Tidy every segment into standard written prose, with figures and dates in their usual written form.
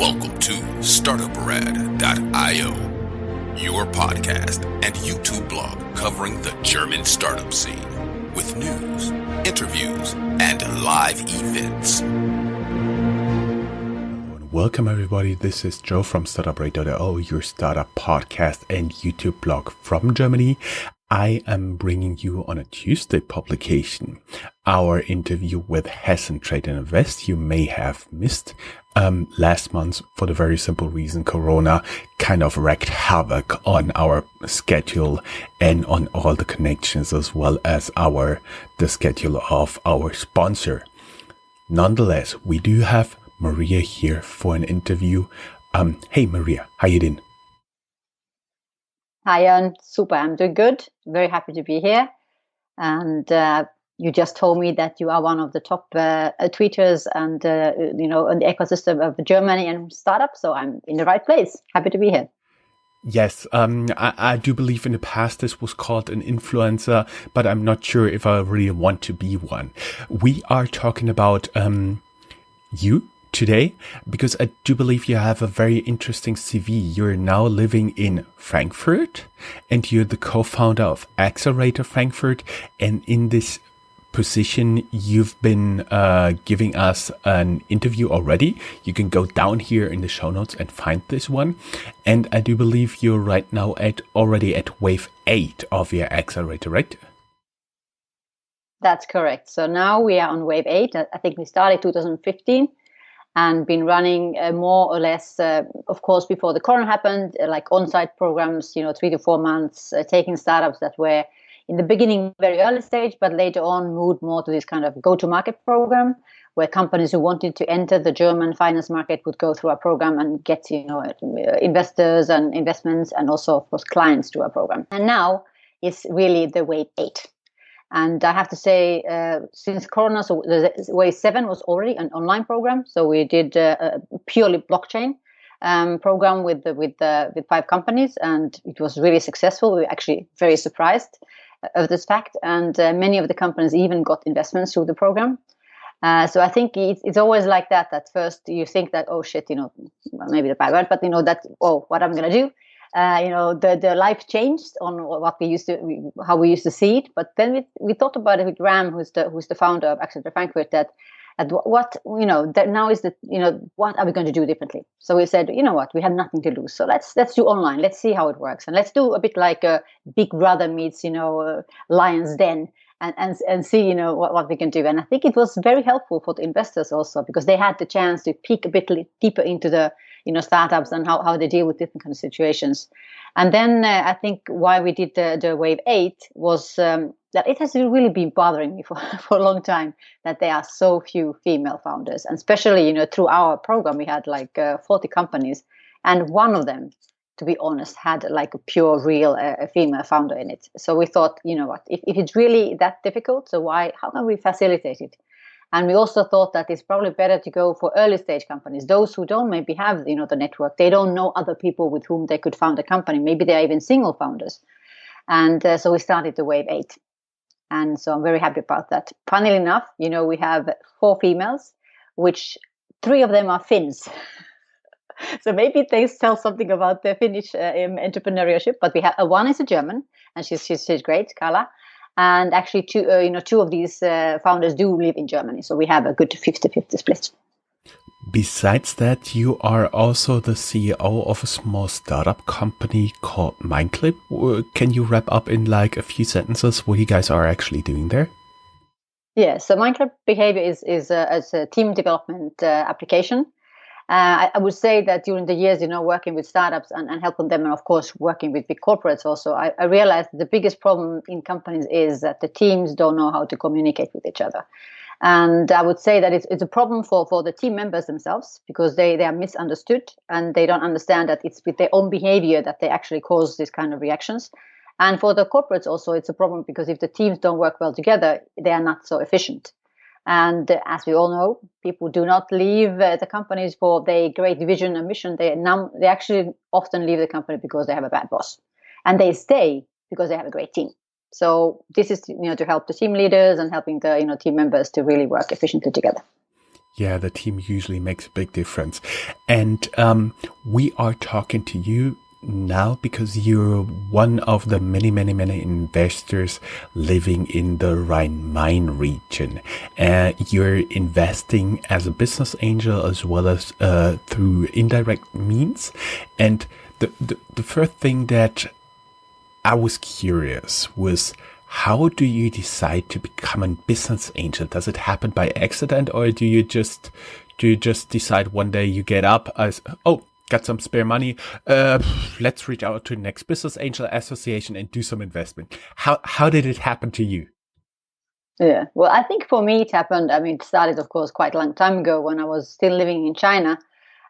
Welcome to Startuprad.io, your podcast and YouTube blog covering the German startup scene with news, interviews, and live events. Welcome everybody, this is Joe from Startuprad.io, your startup podcast and YouTube blog from Germany. I am bringing you on a Tuesday publication our interview with Hessen Trade and Invest. You may have missed last month for the very simple reason Corona kind of wreaked havoc on our schedule and on all the connections, as well as the schedule of our sponsor. Nonetheless, we do have Maria here for an interview. Hey Maria, how you doing? Hi, Jan. Super. I'm doing good. Very happy to be here. And you just told me that you are one of the top tweeters and, in the ecosystem of Germany and startups. So I'm in the right place. Happy to be here. Yes, I do believe in the past this was called an influencer, but I'm not sure if I really want to be one. We are talking about you today, because I do believe you have a very interesting CV. You're now living in Frankfurt and you're the co-founder of Accelerator Frankfurt. And in this position, you've been giving us an interview already. You can go down here in the show notes and find this one. And I do believe you're right now already at wave 8 of your Accelerator, right? That's correct. So now we are on wave 8. I think we started 2015. And been running more or less, of course, before the corona happened, like on-site programs, 3 to 4 months, taking startups that were in the beginning very early stage, but later on moved more to this kind of go-to-market program, where companies who wanted to enter the German finance market would go through our program and get, investors and investments and also, of course, clients to our program. And now it's really the wave 8. And I have to say, since Corona, so the wave 7 was already an online program. So we did a purely blockchain program with 5 companies, and it was really successful. We were actually very surprised of this fact, and many of the companies even got investments through the program. So I think it's always like that. At first, you think that, oh shit, maybe the bad word, but that, oh, what I'm going to do. The life changed on how we used to see it. But then we thought about it with Ram, who's the founder of Accelerator Frankfurt, that now is what are we going to do differently? So we said, what, we have nothing to lose. So let's do online. Let's see how it works. And let's do a bit like a Big Brother meets, Lion's Den and see, what we can do. And I think it was very helpful for the investors also, because they had the chance to peek a bit deeper into the startups and how they deal with different kind of situations. And then I think why we did the wave 8 was that it has really been bothering me for a long time that there are so few female founders. And especially, through our program, we had like 40 companies. And one of them, to be honest, had like a pure, real female founder in it. So we thought, what, if it's really that difficult, so how can we facilitate it? And we also thought that it's probably better to go for early stage companies, those who don't maybe have, the network. They don't know other people with whom they could found a company. Maybe they're even single founders. And so we started the wave 8. And so I'm very happy about that. Funnily enough, we have 4 females, which 3 of them are Finns. So maybe they tell something about the Finnish entrepreneurship. But we have one is a German, and she's great, Carla. And actually, 2 of these founders do live in Germany. So we have a good 50-50 split. Besides that, you are also the CEO of a small startup company called Mindclip. Can you wrap up in like a few sentences what you guys are actually doing there? Yeah, so Mindclip Behavior is a team development application. I would say that during the years, working with startups and helping them, and of course, working with big corporates also, I realized the biggest problem in companies is that the teams don't know how to communicate with each other. And I would say that it's a problem for the team members themselves, because they are misunderstood and they don't understand that it's with their own behavior that they actually cause these kind of reactions. And for the corporates also, it's a problem because if the teams don't work well together, they are not so efficient. And as we all know, people do not leave the companies for their great vision and mission. They actually often leave the company because they have a bad boss, and they stay because they have a great team. So this is to help the team leaders and helping the team members to really work efficiently together. Yeah, the team usually makes a big difference. And we are talking to you now because you're one of the many, many, many investors living in the Rhine-Main region. You're investing as a business angel as well as through indirect means. And the first thing that I was curious was, how do you decide to become a business angel? Does it happen by accident, or do you just decide one day you get up as, oh, got some spare money, let's reach out to the next business angel association and do some investment? How did it happen to you? Yeah, well, I think for me it happened. I mean, it started, of course, quite a long time ago when I was still living in China,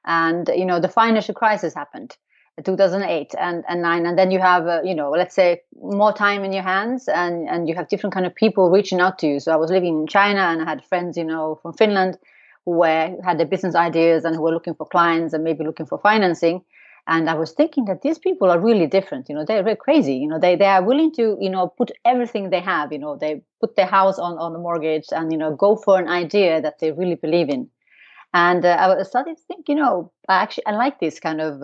and the financial crisis happened. 2008 and 9, and then you have let's say more time in your hands, and you have different kind of people reaching out to you. So I was living in China, and I had friends from Finland who had the business ideas and who were looking for clients and maybe looking for financing. And I was thinking that these people are really different. They're very crazy. They are willing to put everything they have. They put their house on the mortgage and go for an idea that they really believe in. And I started to think, I like this kind of,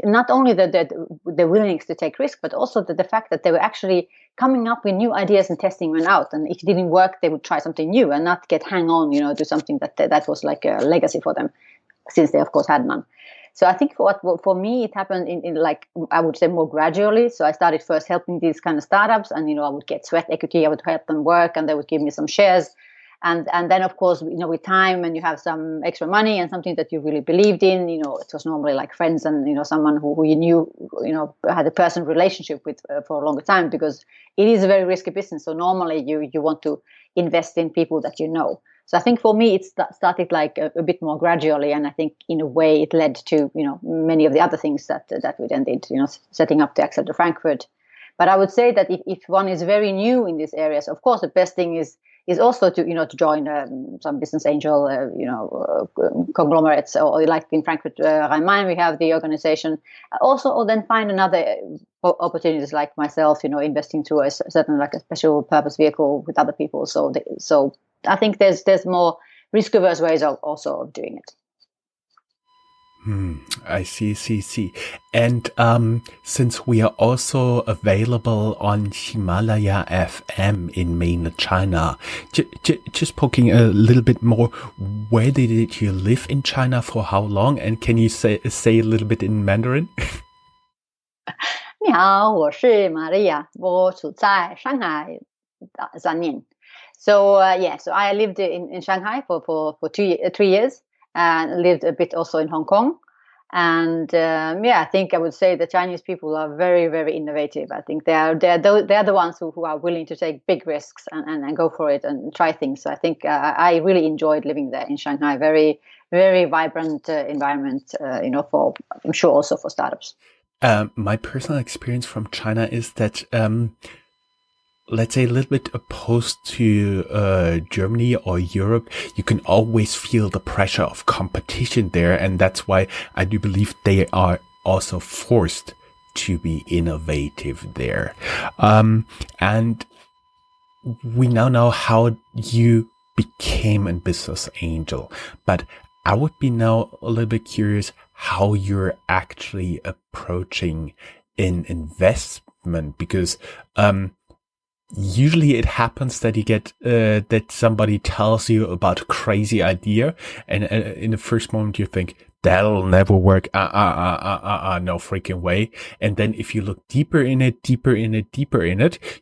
not only the willingness to take risk, but also the fact that they were actually coming up with new ideas and testing them out. And if it didn't work, they would try something new and not get hang on, to something that was like a legacy for them, since they, of course, had none. So I think for me, it happened in like, I would say, more gradually. So I started first helping these kind of startups, and, I would get sweat equity, I would help them work, and they would give me some shares. And then, of course, with time, and you have some extra money and something that you really believed in, it was normally like friends and, someone who you knew, had a personal relationship with for a longer time, because it is a very risky business. So normally you want to invest in people that you know. So I think for me, it started like a bit more gradually. And I think in a way it led to, many of the other things that we then did, setting up the Accelerator Frankfurt. But I would say that if one is very new in these areas, of course, the best thing is also to join some business angel conglomerates, or like in Frankfurt Rhein-Main, we have the organization. Also, or then find another opportunities like myself, investing through a certain like a special purpose vehicle with other people. So I think there's more risk averse ways also of doing it. I see. And since we are also available on Himalaya FM in mainland China, just poking a little bit more, where did you live in China for how long? And can you say a little bit in Mandarin? 你好，我是 Maria，我处在上海3年。So so I lived in Shanghai for 3 years, and lived a bit also in Hong Kong. And I think I would say the Chinese people are very, very innovative. I think they're the ones who are willing to take big risks and go for it and try things. So I think I really enjoyed living there in Shanghai. Very, very vibrant environment, for, I'm sure, also for startups. My personal experience from China is that let's say a little bit opposed to Germany or Europe, you can always feel the pressure of competition there. And that's why I do believe they are also forced to be innovative there. And we now know how you became a business angel, but I would be now a little bit curious how you're actually approaching an investment, because usually it happens that you get that somebody tells you about a crazy idea, and in the first moment you think that'll never work. No freaking way. And then if you look deeper in it,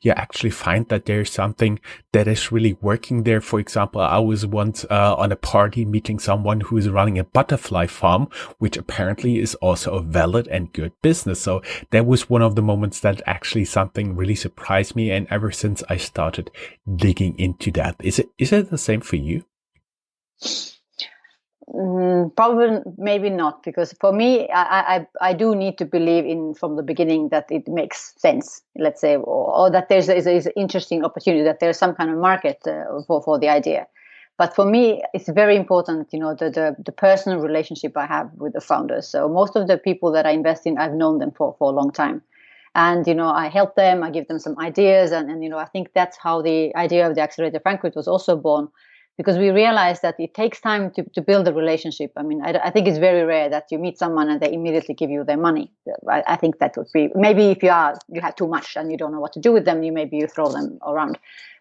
you actually find that there's something that is really working there. For example, I was once on a party meeting someone who is running a butterfly farm, which apparently is also a valid and good business. So that was one of the moments that actually something really surprised me. And ever since I started digging into that, is it the same for you? Probably, maybe not, because for me, I do need to believe in from the beginning that it makes sense, let's say, or that there's an interesting opportunity, that there's some kind of market for the idea. But for me, it's very important, the personal relationship I have with the founders. So most of the people that I invest in, I've known them for a long time. And, I help them, I give them some ideas. And I think that's how the idea of the Accelerator Frankfurt was also born. because we realize that it takes time to build a relationship. I mean, I think it's very rare that you meet someone and they immediately give you their money. I think that would be, maybe if you have too much and you don't know what to do with them, maybe you throw them around.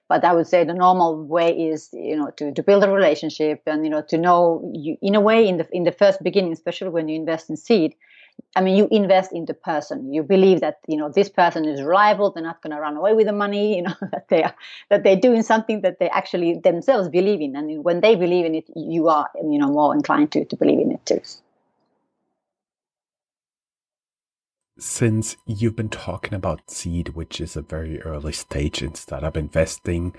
But I would say the normal way is, to build a relationship and, to know you, in a way, in the first beginning, especially when you invest in seed. I mean, you invest in the person. You believe that, this person is reliable. They're not going to run away with the money, that they're doing something that they actually themselves believe in. And when they believe in it, you are, more inclined to believe in it too. Since you've been talking about seed, which is a very early stage in startup investing,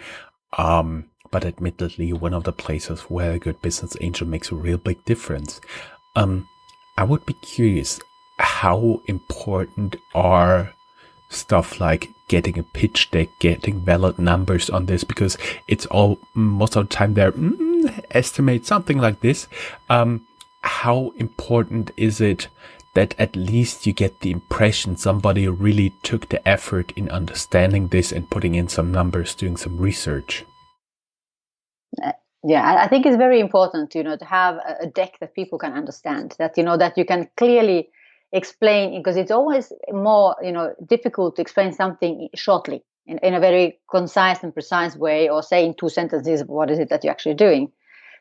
but admittedly one of the places where a good business angel makes a real big difference, I would be curious, how important are stuff like getting a pitch deck, getting valid numbers on this? Because it's all, most of the time there, estimate something like this. How important is it that at least you get the impression somebody really took the effort in understanding this and putting in some numbers, doing some research? Yeah, I think it's very important, to have a deck that people can understand, that, that you can clearly explain, because it's always more, difficult to explain something shortly in a very concise and precise way, or say in 2 sentences, what is it that you're actually doing.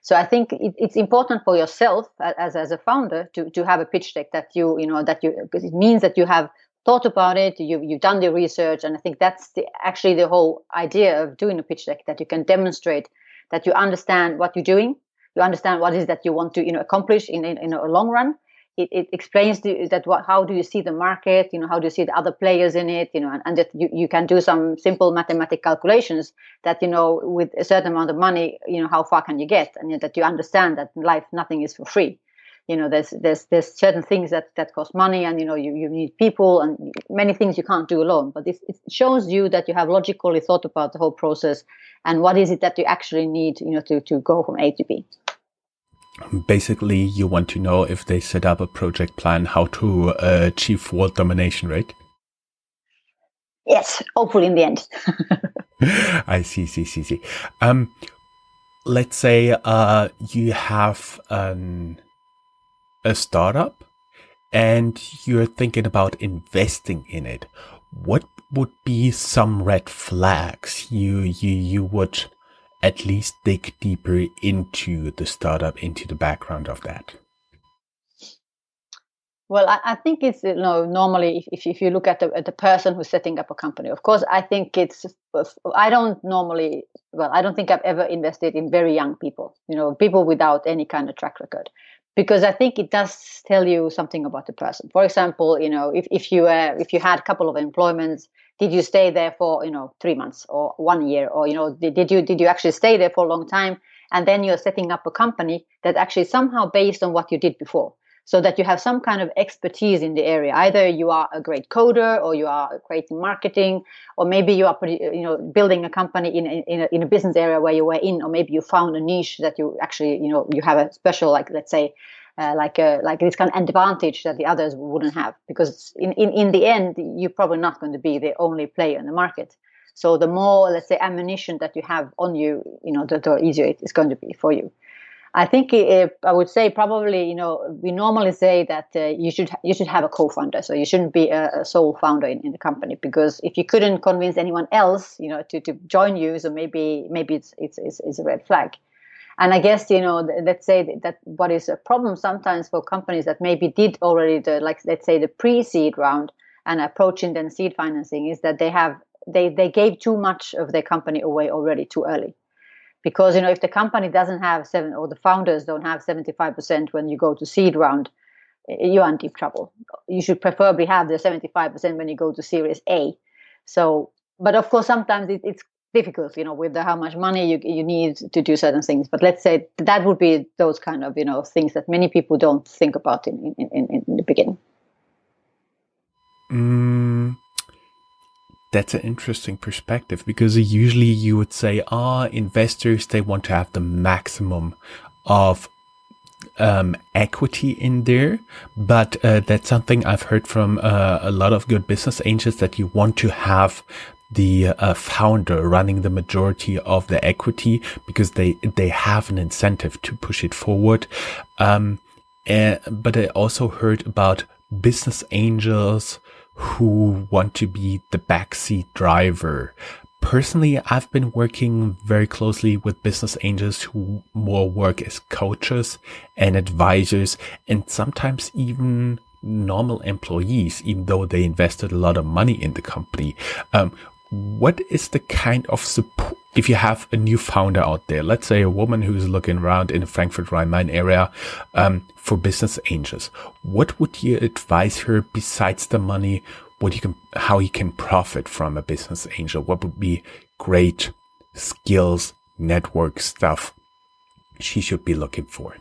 So I think it's important for yourself as a founder to have a pitch deck that because it means that you have thought about it, you've done the research. And I think that's actually the whole idea of doing a pitch deck, that you can demonstrate that you understand what you're doing, you understand what it is that you want to accomplish in a long run. It explains how do you see the market, how do you see the other players in it, and that you can do some simple mathematical calculations that, with a certain amount of money, how far can you get, and that you understand that in life nothing is for free. There's certain things that cost money, and you need people and many things you can't do alone. But it shows you that you have logically thought about the whole process and what is it that you actually need, to go from A to B. Basically, you want to know, if they set up a project plan, how to achieve world domination, right? Yes, hopefully in the end. I see. Let's say you have a startup and you're thinking about investing in it. What would be some red flags you would at least dig deeper into the startup, into the background of that? Well, I think it's, normally if you look at the person who's setting up a company, of course, I think I don't think I've ever invested in very young people, people without any kind of track record, because I think it does tell you something about the person. For example, if you had a couple of employments, did you stay there for 3 months or 1 year, or did you actually stay there for a long time, and then you're setting up a company that actually somehow based on what you did before, so that you have some kind of expertise in the area. Either you are a great coder, or you are great in marketing, or maybe you are building a company in a business area where you were in, or maybe you found a niche that you actually you have a special, like, let's say, like this kind of advantage that the others wouldn't have, because in the end you're probably not going to be the only player in the market. So the more, let's say, ammunition that you have on you, the easier it is going to be for you. I think I would say probably, we normally say that you should have a co-founder. So you shouldn't be a sole founder in the company, because if you couldn't convince anyone else, to join you, so maybe it's a red flag. And I guess, let's say that what is a problem sometimes for companies that maybe did already let's say the pre-seed round and approaching then seed financing, is that they gave too much of their company away already too early. Because, if the company doesn't have or the founders don't have 75% when you go to seed round, you're in deep trouble. You should preferably have the 75% when you go to Series A. So, but of course, sometimes it's difficult, with how much money you need to do certain things. But let's say that would be those kind of, things that many people don't think about in the beginning. That's an interesting perspective, because usually you would say, investors, they want to have the maximum of equity in there. But that's something I've heard from a lot of good business angels, that you want to have the founder running the majority of the equity, because they have an incentive to push it forward. But I also heard about business angels who want to be the backseat driver. Personally, I've been working very closely with business angels who more work as coaches and advisors, and sometimes even normal employees, even though they invested a lot of money in the company. What is the kind of support, if you have a new founder out there, let's say a woman who's looking around in the Frankfurt Rhine-Main area, for business angels, what would you advise her besides the money? How you can profit from a business angel? What would be great skills, network stuff she should be looking for?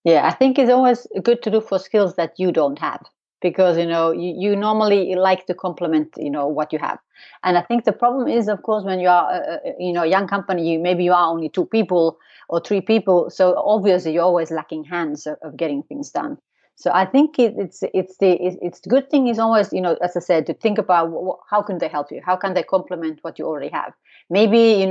Yeah, I think it's always good to look for skills that you don't have, because you normally like to complement what you have. And I think the problem is, of course, when you are a young company, maybe you are only 2 people or 3 people, so obviously you're always lacking hands of getting things done. So I think it's the good thing is always, as I said, to think about how can they help you, how can they complement what you already have. Maybe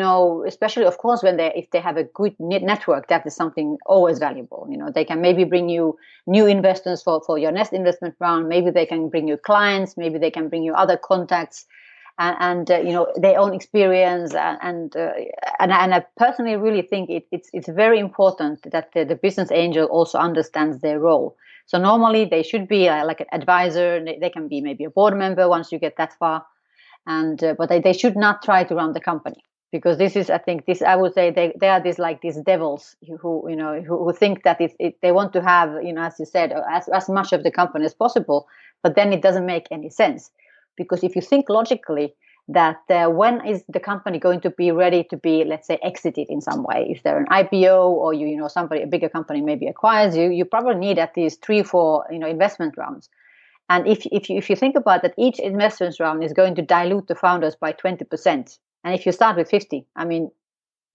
especially of course if they have a good network, that is something always valuable. They can maybe bring you new investors for your next investment round. Maybe they can bring you clients. Maybe they can bring you other contacts, and their own experience. And I personally really think it's very important that the business angel also understands their role. So normally they should be like an advisor. They can be maybe a board member once you get that far, but they should not try to run the company, because I would say they are these devils who think that they want to have as you said as much of the company as possible, but then it doesn't make any sense, because if you think logically, that when is the company going to be ready to be, let's say, exited in some way? If they're an IPO or a bigger company maybe acquires you probably need at least 3-4 investment rounds. And if you think about that, each investment round is going to dilute the founders by 20%. And if you start with 50, I mean,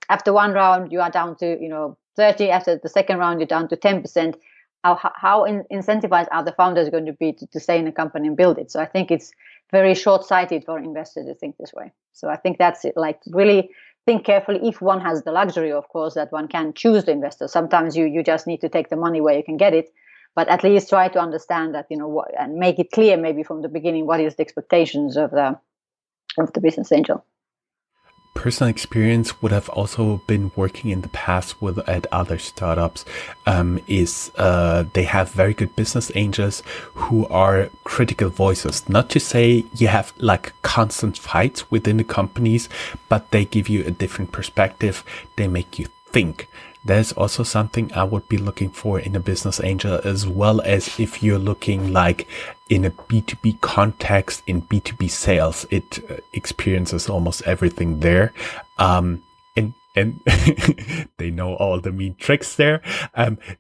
after one round you are down to 30. After the second round you're down to 10%. How incentivized are the founders going to be to stay in the company and build it? So I think it's very short-sighted for investors to think this way. So I think that's it. Like, really think carefully. If one has the luxury, of course, that one can choose the investor. Sometimes you just need to take the money where you can get it, but at least try to understand that and make it clear maybe from the beginning what is the expectations of the business angel. Personal experience, what I've also been working in the past at other startups, is they have very good business angels who are critical voices. Not to say you have like constant fights within the companies, but they give you a different perspective. They make you think. There's also something I would be looking for in a business angel, as well as if you're looking like in a B2B context, in B2B sales, it experiences almost everything there. And they know all the mean tricks there.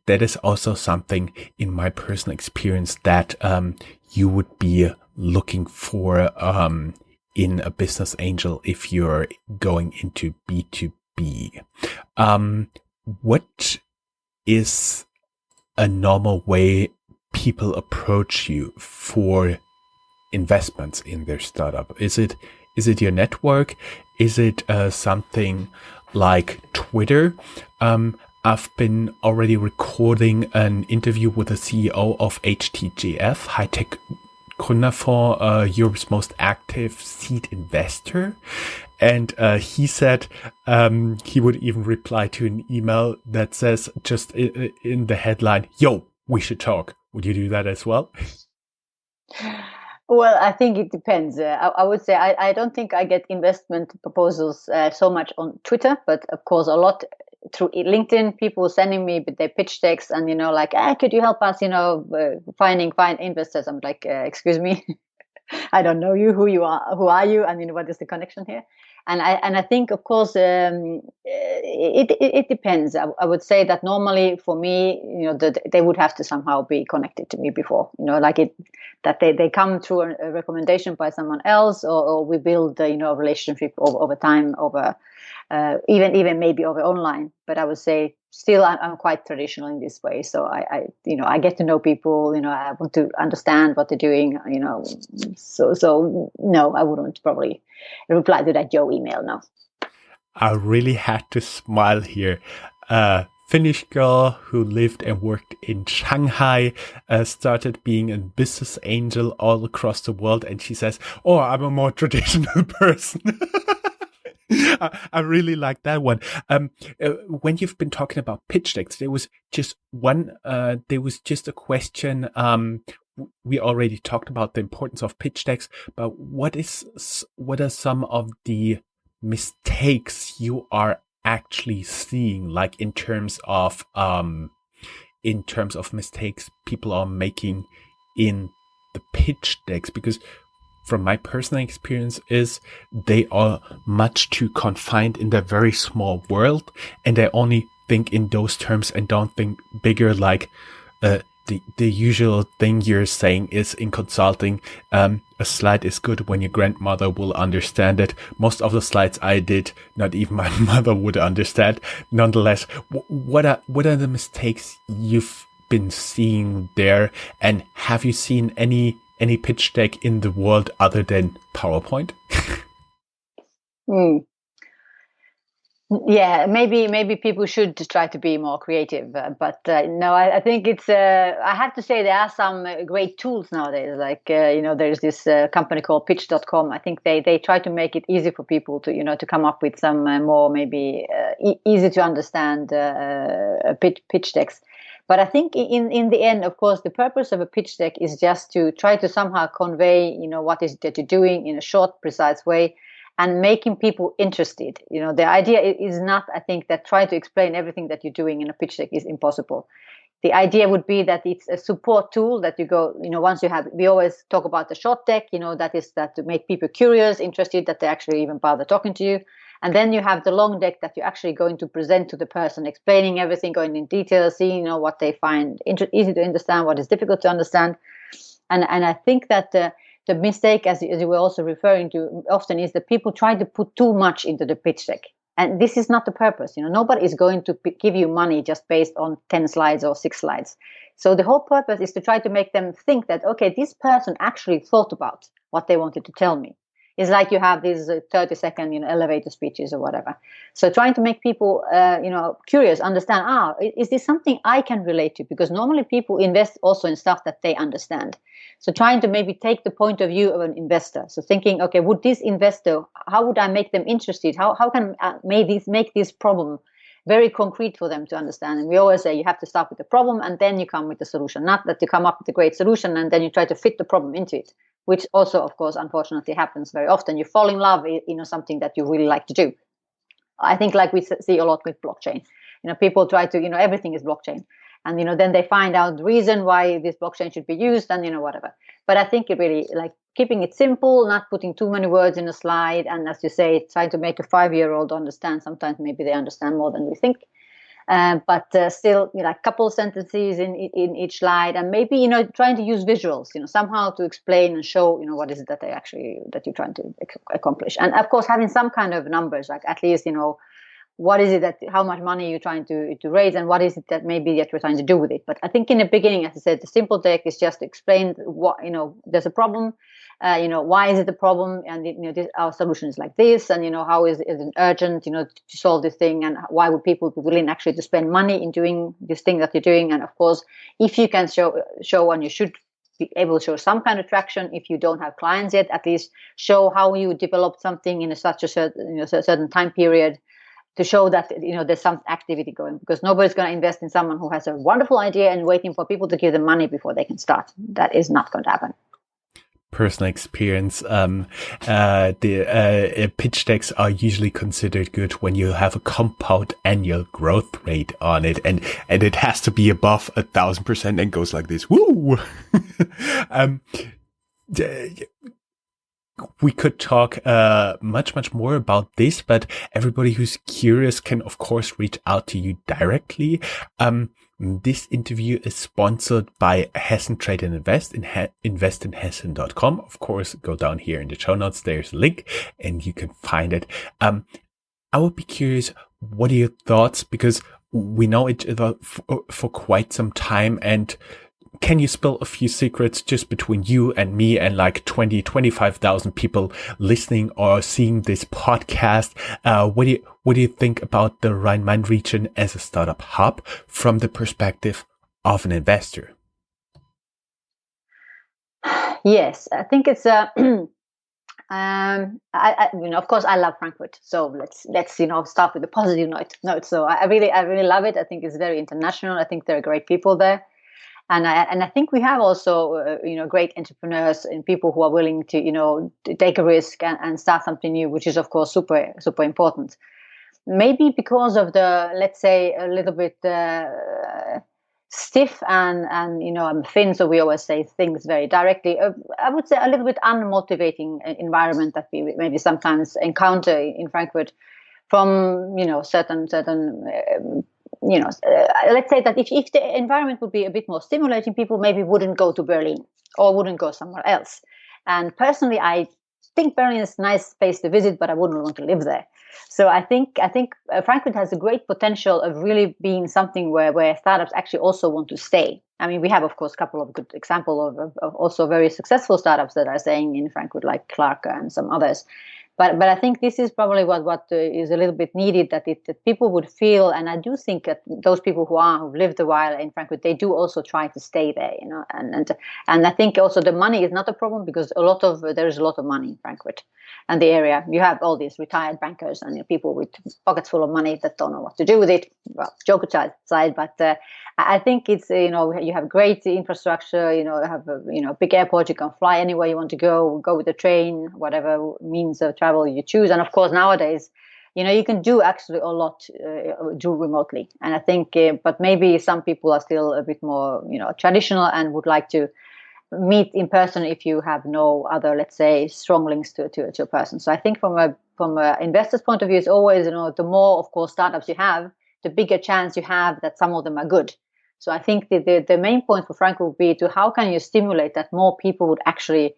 That is also something in my personal experience that you would be looking for in a business angel if you're going into B2B. What is a normal way people approach you for investments in their startup? Is it your network? Is it something like Twitter? I've been already recording an interview with the CEO of HTGF, High Tech Gründerfonds, Europe's most active seed investor. And he said he would even reply to an email that says just in the headline, "Yo, we should talk." Would you do that as well? Well, I think it depends. I would say I don't think I get investment proposals so much on Twitter, but of course a lot through LinkedIn. People sending me their pitch decks and like, could you help us, find investors? I'm like, excuse me. I don't know you. Who are you? And what is the connection here? And I think, of course, it depends. I would say that normally for me, they would have to somehow be connected to me before, that they come through a recommendation by someone else, or we build a relationship over time, over even maybe over online. But I would say still I'm quite traditional in this way. So I get to know people, I want to understand what they're doing, so no, I wouldn't probably reply to that Joe email now. I really had to smile here. Finnish girl who lived and worked in Shanghai, started being a business angel all across the world. And she says, oh, I'm a more traditional person. I really like that one. When you've been talking about pitch decks, there was just a question. We already talked about the importance of pitch decks, but what are some of the mistakes you are actually seeing, like in terms of mistakes people are making in the pitch decks? Because from my personal experience is they are much too confined in their very small world, and they only think in those terms and don't think bigger, like the usual thing you're saying is in consulting, a slide is good when your grandmother will understand it. Most of the slides I did, not even my mother would understand. Nonetheless, what are the mistakes you've been seeing there? And have you seen any pitch deck in the world other than PowerPoint? Yeah, maybe people should try to be more creative, but no, I think it's. I have to say there are some great tools nowadays. Like there's this company called Pitch.com. I think they try to make it easy for people to to come up with some more maybe easy to understand pitch decks. But I think in the end, of course, the purpose of a pitch deck is just to try to somehow convey what is it that you're doing in a short, precise way, and making people interested. The idea is not, I think, that trying to explain everything that you're doing in a pitch deck is impossible. The idea would be that it's a support tool that you go, once you have, we always talk about the short deck, that is that to make people curious, interested, that they actually even bother talking to you. And then you have the long deck that you're actually going to present to the person, explaining everything, going in detail, seeing, what they find easy to understand, what is difficult to understand. And I think that the mistake, as you were also referring to, often is that people try to put too much into the pitch deck. And this is not the purpose. Nobody is going to give you money just based on 10 slides or 6 slides. So the whole purpose is to try to make them think that, okay, this person actually thought about what they wanted to tell me. It's like you have these 30-second, elevator speeches or whatever. So trying to make people, curious, understand, is this something I can relate to? Because normally people invest also in stuff that they understand. So trying to maybe take the point of view of an investor. So thinking, okay, would this investor, how would I make them interested? How can I make this problem very concrete for them to understand? And we always say you have to start with the problem and then you come with the solution. Not that you come up with a great solution and then you try to fit the problem into it, which also, of course, unfortunately happens very often. You fall in love in something that you really like to do. I think like we see a lot with blockchain. People try to, everything is blockchain. And, then they find out the reason why this blockchain should be used and, whatever. But I think it really, like, keeping it simple, not putting too many words in a slide. And as you say, trying to make a 5-year-old understand. Sometimes maybe they understand more than we think. But still, a couple of sentences in each slide, and maybe trying to use visuals, somehow to explain and show, what is it that you're trying to accomplish, and of course having some kind of numbers, like at least what is it how much money you're trying to raise, and what is it that maybe that you're trying to do with it. But I think in the beginning, as I said, the simple deck is just to explain what there's a problem. Why is it a problem? And our solution is like this, and how is it urgent, to solve this thing, and why would people be willing actually to spend money in doing this thing that you're doing? And of course, if you can show, and you should be able to show some kind of traction. If you don't have clients yet, at least show how you developed something in such a certain time period, to show that there's some activity going, because nobody's going to invest in someone who has a wonderful idea and waiting for people to give them money before they can start. That is not going to happen. Personal experience, the pitch decks are usually considered good when you have a compound annual growth rate on it, and it has to be above 1,000% and goes like this. Woo! We could talk much more about this, but everybody who's curious can, of course, reach out to you directly. This interview is sponsored by Hessen Trade and Invest, investinhessen.com. Of course, go down here in the show notes. There's a link and you can find it. I would be curious, what are your thoughts? Because we know each other for quite some time. And can you spill a few secrets just between you and me and like 25,000 people listening or seeing this podcast? What do you think about the Rhine-Main region as a startup hub from the perspective of an investor? Yes, I think it's of course, I love Frankfurt. So let's start with the positive note. So I really love it. I think it's very international. I think there are great people there, and I think we have also great entrepreneurs and people who are willing to to take a risk and start something new, which is of course super important. Maybe because of the, let's say, a little bit stiff and I'm thin, so we always say things very directly. I would say a little bit unmotivating environment that we maybe sometimes encounter in Frankfurt from certain let's say that if the environment would be a bit more stimulating, people maybe wouldn't go to Berlin or wouldn't go somewhere else. And personally, I think Berlin is a nice place to visit, but I wouldn't want to live there. So I think Frankfurt has a great potential of really being something where startups actually also want to stay. I mean, we have, of course, a couple of good examples of also very successful startups that are staying in Frankfurt, like Clark and some others. But I think this is probably what is a little bit needed, that people would feel, and I do think that those people who've lived a while in Frankfurt, they do also try to stay there, and I think also the money is not a problem, because there is a lot of money in Frankfurt and the area. You have all these retired bankers and people with pockets full of money that don't know what to do with it. Well, joke aside, but I think it's you have great infrastructure. You have a big airport. You can fly anywhere you want to go with the train, whatever means of travel you choose. And of course, nowadays, you can do actually a lot do remotely. And I think, but maybe some people are still a bit more traditional and would like to meet in person if you have no other, let's say, strong links to a person. So I think from a investor's point of view, it's always the more, of course, startups you have, the bigger chance you have that some of them are good. So I think the main point for Frank would be to how can you stimulate that more people would actually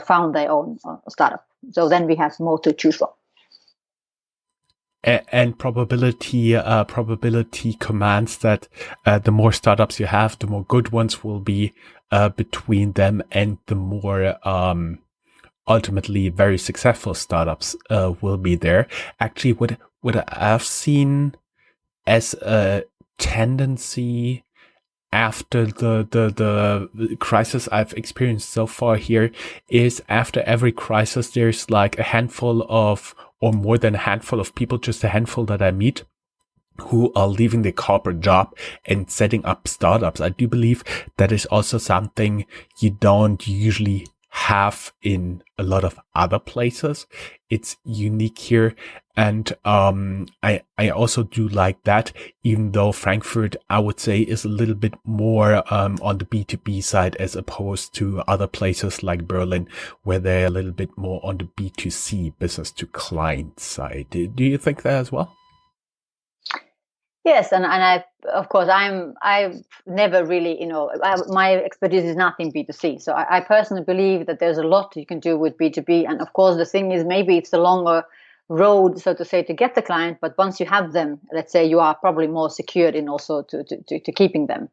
found their own startup. So then we have more to choose from. And probability commands that the more startups you have, the more good ones will be between them, and the more ultimately very successful startups will be there. Actually, what I've seen as a tendency after the crisis I've experienced so far here is, after every crisis, there's like a handful of, or more than a handful of people, just a handful that I meet, who are leaving their corporate job and setting up startups. I do believe that is also something you don't usually have in a lot of other places. It's unique here. And I also do like that, even though Frankfurt, I would say, is a little bit more on the B2B side, as opposed to other places like Berlin, where they're a little bit more on the B2C, business to client side. Do you think that as well? Yes, and I, of course, I've never really, my expertise is not in B2C. So I personally believe that there's a lot you can do with B2B. And of course, the thing is, maybe it's a longer road, so to say, to get the client. But once you have them, let's say, you are probably more secured in also to keeping them.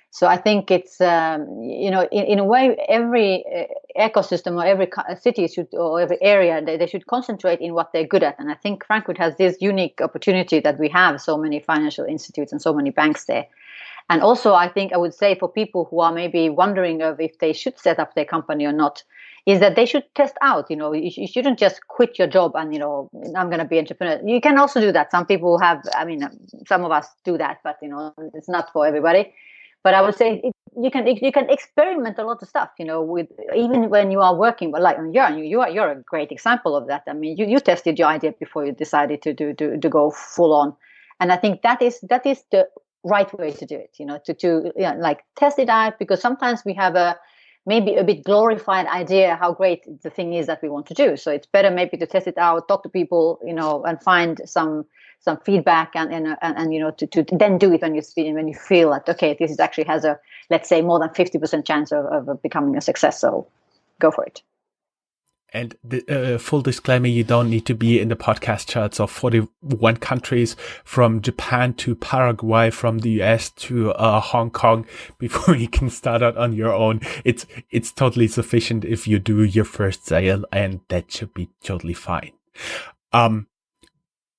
So I think it's, in a way, every ecosystem or every city should, or every area, they should concentrate in what they're good at. And I think Frankfurt has this unique opportunity that we have so many financial institutes and so many banks there. And also, I think I would say for people who are maybe wondering of if they should set up their company or not, is that they should test out. You shouldn't just quit your job and, I'm going to be an entrepreneur. You can also do that. Some people have, some of us do that, but, it's not for everybody. But I would say you can experiment a lot of stuff, with even when you are working. But like you're a great example of that. I mean, you tested your idea before you decided to go full on, and I think that is the right way to do it. To test it out, because sometimes we have maybe a bit glorified idea how great the thing is that we want to do. So it's better maybe to test it out, talk to people, and find some feedback and to then do it when you feel that, okay, this is actually has a, let's say, more than 50% chance of becoming a success. So go for it. And the full disclaimer, you don't need to be in the podcast charts of 41 countries, from Japan to Paraguay, from the US to Hong Kong, before you can start out on your own. It's totally sufficient if you do your first sale, and that should be totally fine.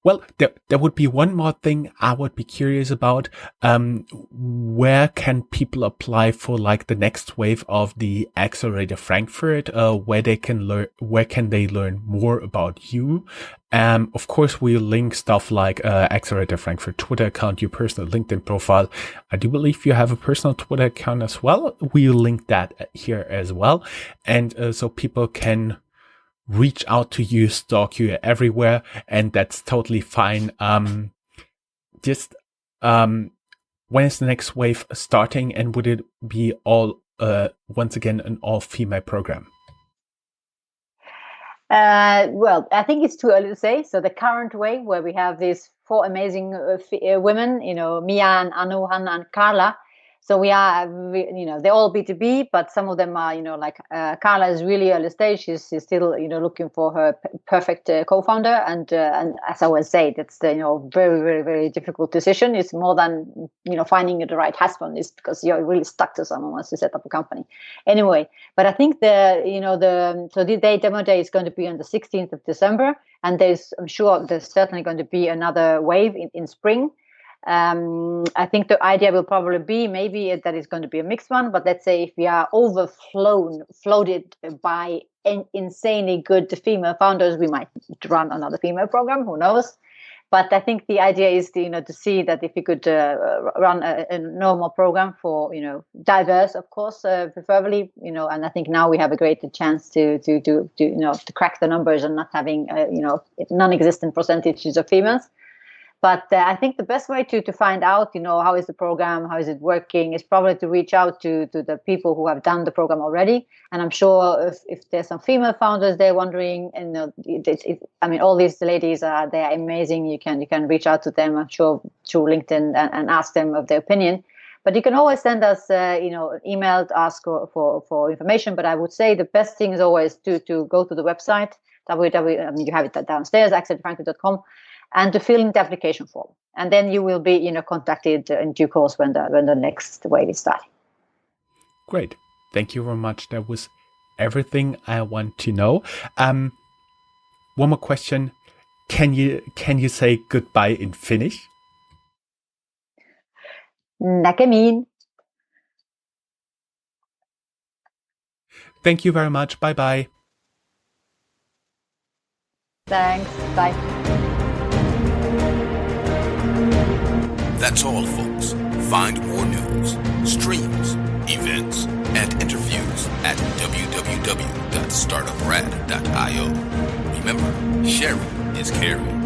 Well, there would be one more thing I would be curious about. Where can people apply for like the next wave of the Accelerator Frankfurt? Where can they learn more about you? Of course, we'll link stuff like Accelerator Frankfurt Twitter account, your personal LinkedIn profile. I do believe you have a personal Twitter account as well. We'll link that here as well, and so people can reach out to you, stalk you everywhere, and that's totally fine. When is the next wave starting, and would it be all once again an all-female program? Well, I think it's too early to say. So the current wave, where we have these 4 amazing women, Mia and Anu, Hanna and Carla. So they're all B2B, but some of them are, like Carla is really early stage. She's still, looking for her perfect co-founder. And as I always say, that's the, very, very, very difficult decision. It's more than, finding the right husband. It's because you're really stuck to someone once you set up a company. Anyway, but I think the demo day is going to be on the 16th of December. And I'm sure there's certainly going to be another wave in spring. I think the idea will probably be maybe that it's going to be a mixed one, but let's say if we are floated by insanely good female founders, we might run another female program, who knows. But I think the idea is to see that if we could run a normal program for diverse, of course, preferably, and I think now we have a greater chance to crack the numbers and not having non-existent percentages of females. But I think the best way to find out, how is the program, how is it working, is probably to reach out to the people who have done the program already. And I'm sure if there's some female founders they're wondering, all these ladies they're amazing. You can reach out to them, I'm sure, through LinkedIn and ask them of their opinion. But you can always send us, email to ask for information. But I would say the best thing is always to go to the website, you have it downstairs, acceleratorfrankfurt.com. and to fill in the application form. And then you will be, contacted in due course when the next wave is starting. Great. Thank you very much. That was everything I want to know. One more question. Can you say goodbye in Finnish? Näkemiin. Thank you very much. Bye-bye. Thanks. Bye. That's all, folks. Find more news, streams, events, and interviews at www.startuprad.io. Remember, sharing is caring.